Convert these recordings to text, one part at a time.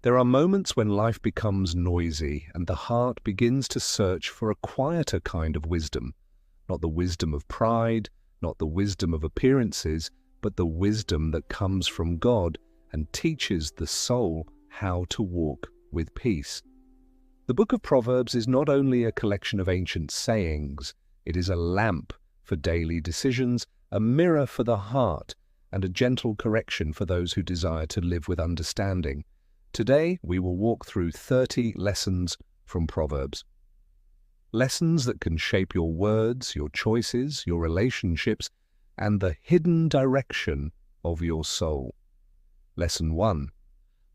There are moments when life becomes noisy and the heart begins to search for a quieter kind of wisdom, not the wisdom of pride, not the wisdom of appearances, but the wisdom that comes from God and teaches the soul how to walk with peace. The Book of Proverbs is not only a collection of ancient sayings, it is a lamp for daily decisions, a mirror for the heart, and a gentle correction for those who desire to live with understanding. Today, we will walk through 30 lessons from Proverbs. Lessons that can shape your words, your choices, your relationships, and the hidden direction of your soul. Lesson 1.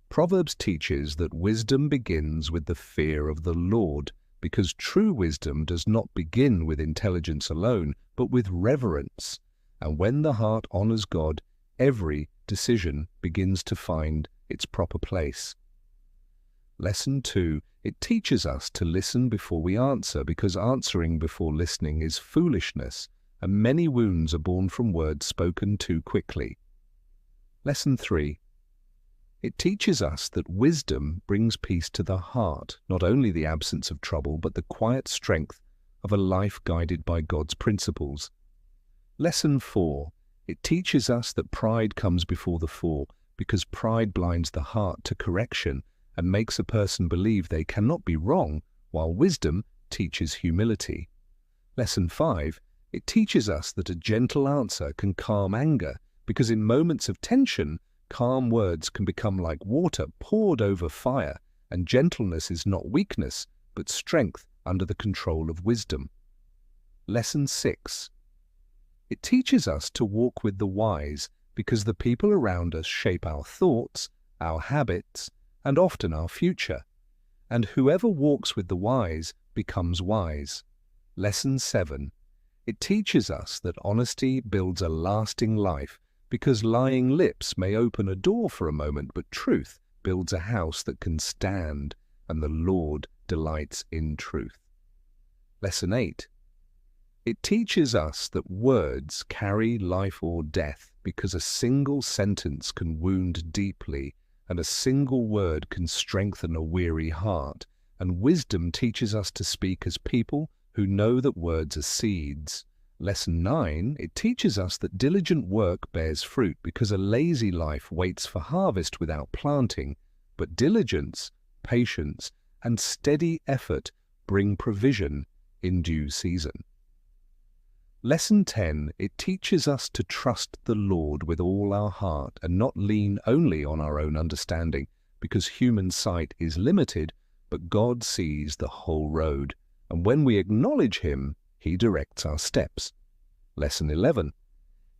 Proverbs teaches that wisdom begins with the fear of the Lord, because true wisdom does not begin with intelligence alone, but with reverence. And when the heart honors God, every decision begins to find its proper place. Lesson 2. It teaches us to listen before we answer, because answering before listening is foolishness, and many wounds are born from words spoken too quickly. Lesson 3. It teaches us that wisdom brings peace to the heart, not only the absence of trouble, but the quiet strength of a life guided by God's principles. Lesson 4. It teaches us that pride comes before the fall, because pride blinds the heart to correction and makes a person believe they cannot be wrong, while wisdom teaches humility. Lesson 5. It teaches us that a gentle answer can calm anger, because in moments of tension, calm words can become like water poured over fire, and gentleness is not weakness, but strength under the control of wisdom. Lesson 6. It teaches us to walk with the wise, because the people around us shape our thoughts, our habits, and often our future. And whoever walks with the wise becomes wise. Lesson 7. It teaches us that honesty builds a lasting life, because lying lips may open a door for a moment, but truth builds a house that can stand, and the Lord delights in truth. Lesson 8. It teaches us that words carry life or death, because a single sentence can wound deeply, and a single word can strengthen a weary heart, and wisdom teaches us to speak as people who know that words are seeds. Lesson 9, it teaches us that diligent work bears fruit, because a lazy life waits for harvest without planting, but diligence, patience, and steady effort bring provision in due season. Lesson 10, it teaches us to trust the Lord with all our heart and not lean only on our own understanding, because human sight is limited, but God sees the whole road, and when we acknowledge Him, He directs our steps. Lesson 11,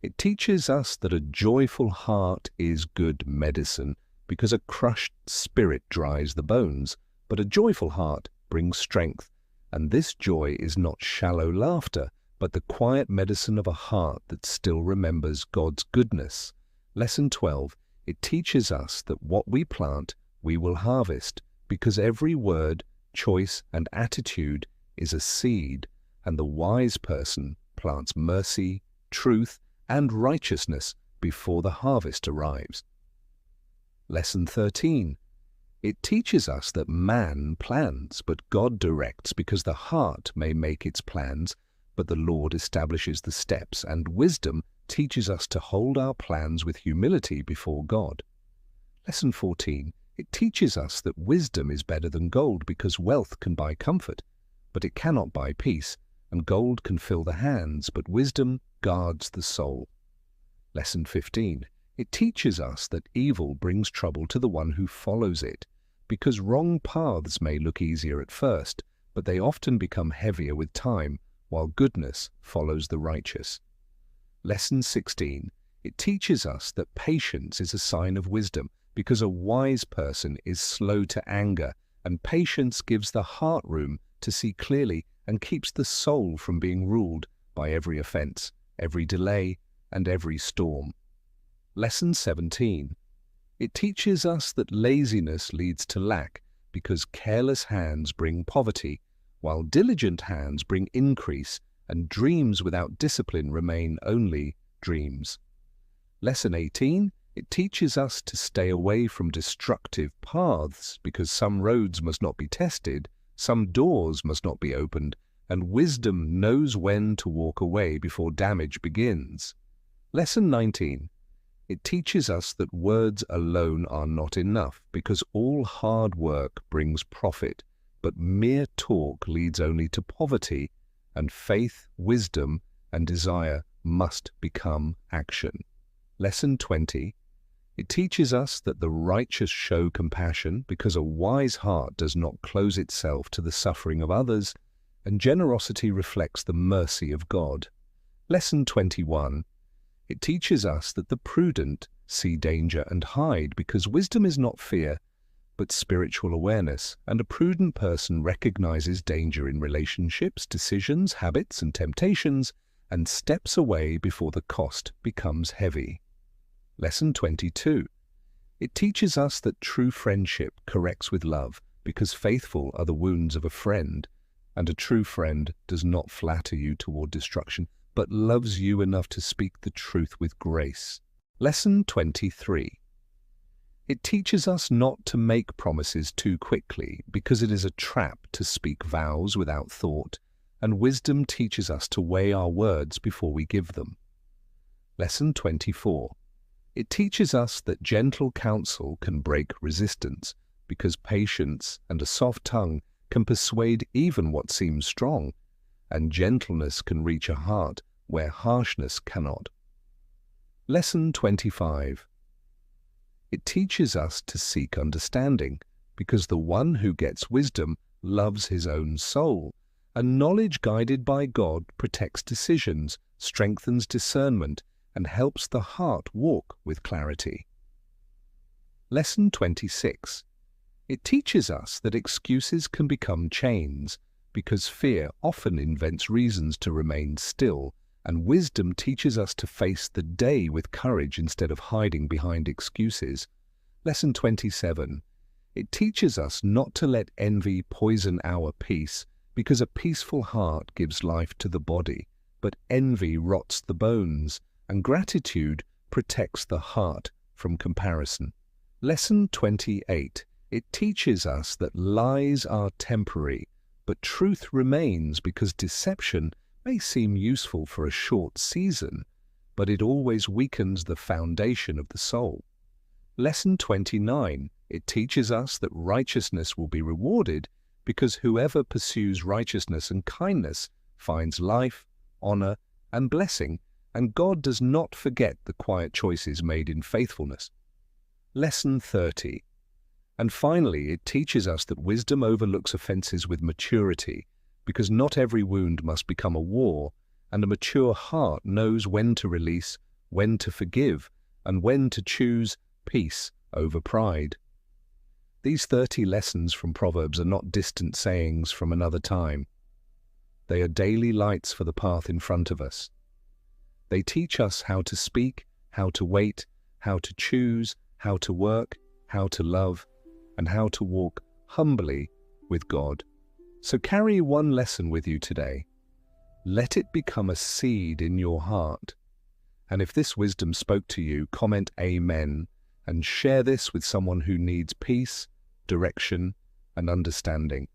it teaches us that a joyful heart is good medicine, because a crushed spirit dries the bones, but a joyful heart brings strength, and this joy is not shallow laughter, but the quiet medicine of a heart that still remembers God's goodness. Lesson 12, it teaches us that what we plant, we will harvest, because every word, choice, and attitude is a seed, and the wise person plants mercy, truth, and righteousness before the harvest arrives. Lesson 13, it teaches us that man plans, but God directs, because the heart may make its plans, but the Lord establishes the steps, and wisdom teaches us to hold our plans with humility before God. Lesson 14. It teaches us that wisdom is better than gold, because wealth can buy comfort, but it cannot buy peace, and gold can fill the hands, but wisdom guards the soul. Lesson 15. It teaches us that evil brings trouble to the one who follows it, because wrong paths may look easier at first, but they often become heavier with time, while goodness follows the righteous. Lesson 16. It teaches us that patience is a sign of wisdom, because a wise person is slow to anger, and patience gives the heart room to see clearly and keeps the soul from being ruled by every offense, every delay, and every storm. Lesson 17. It teaches us that laziness leads to lack, because careless hands bring poverty, while diligent hands bring increase, and dreams without discipline remain only dreams. Lesson 18, It teaches us to stay away from destructive paths because some roads must not be tested, some doors must not be opened, and wisdom knows when to walk away before damage begins. Lesson 19. It teaches us that words alone are not enough because all hard work brings profit, but mere talk leads only to poverty, and faith, wisdom, and desire must become action. Lesson 20. It teaches us that the righteous show compassion because a wise heart does not close itself to the suffering of others, and generosity reflects the mercy of God. Lesson 21. It teaches us that the prudent see danger and hide because wisdom is not fear, but spiritual awareness, and a prudent person recognizes danger in relationships, decisions, habits, and temptations, and steps away before the cost becomes heavy. Lesson 22. It teaches us that true friendship corrects with love because faithful are the wounds of a friend, and a true friend does not flatter you toward destruction, but loves you enough to speak the truth with grace. Lesson 23. It teaches us not to make promises too quickly because it is a trap to speak vows without thought, and wisdom teaches us to weigh our words before we give them. Lesson 24. It teaches us that gentle counsel can break resistance because patience and a soft tongue can persuade even what seems strong, and gentleness can reach a heart where harshness cannot. Lesson 25. It teaches us to seek understanding because the one who gets wisdom loves his own soul, and knowledge guided by God protects decisions, strengthens discernment, and helps the heart walk with clarity. Lesson 26. It teaches us that excuses can become chains because fear often invents reasons to remain still, and wisdom teaches us to face the day with courage instead of hiding behind excuses. Lesson 27. It teaches us not to let envy poison our peace because a peaceful heart gives life to the body, but envy rots the bones, and gratitude protects the heart from comparison. Lesson 28. It teaches us that lies are temporary, but truth remains because deception may seem useful for a short season, but it always weakens the foundation of the soul. Lesson 29. It teaches us that righteousness will be rewarded because whoever pursues righteousness and kindness finds life, honor, and blessing, and God does not forget the quiet choices made in faithfulness. Lesson 30. And finally, it teaches us that wisdom overlooks offenses with maturity, because not every wound must become a war, and a mature heart knows when to release, when to forgive, and when to choose peace over pride. These 30 lessons from Proverbs are not distant sayings from another time. They are daily lights for the path in front of us. They teach us how to speak, how to wait, how to choose, how to work, how to love, and how to walk humbly with God. So carry one lesson with you today. Let it become a seed in your heart. And if this wisdom spoke to you, comment Amen and share this with someone who needs peace, direction, and understanding.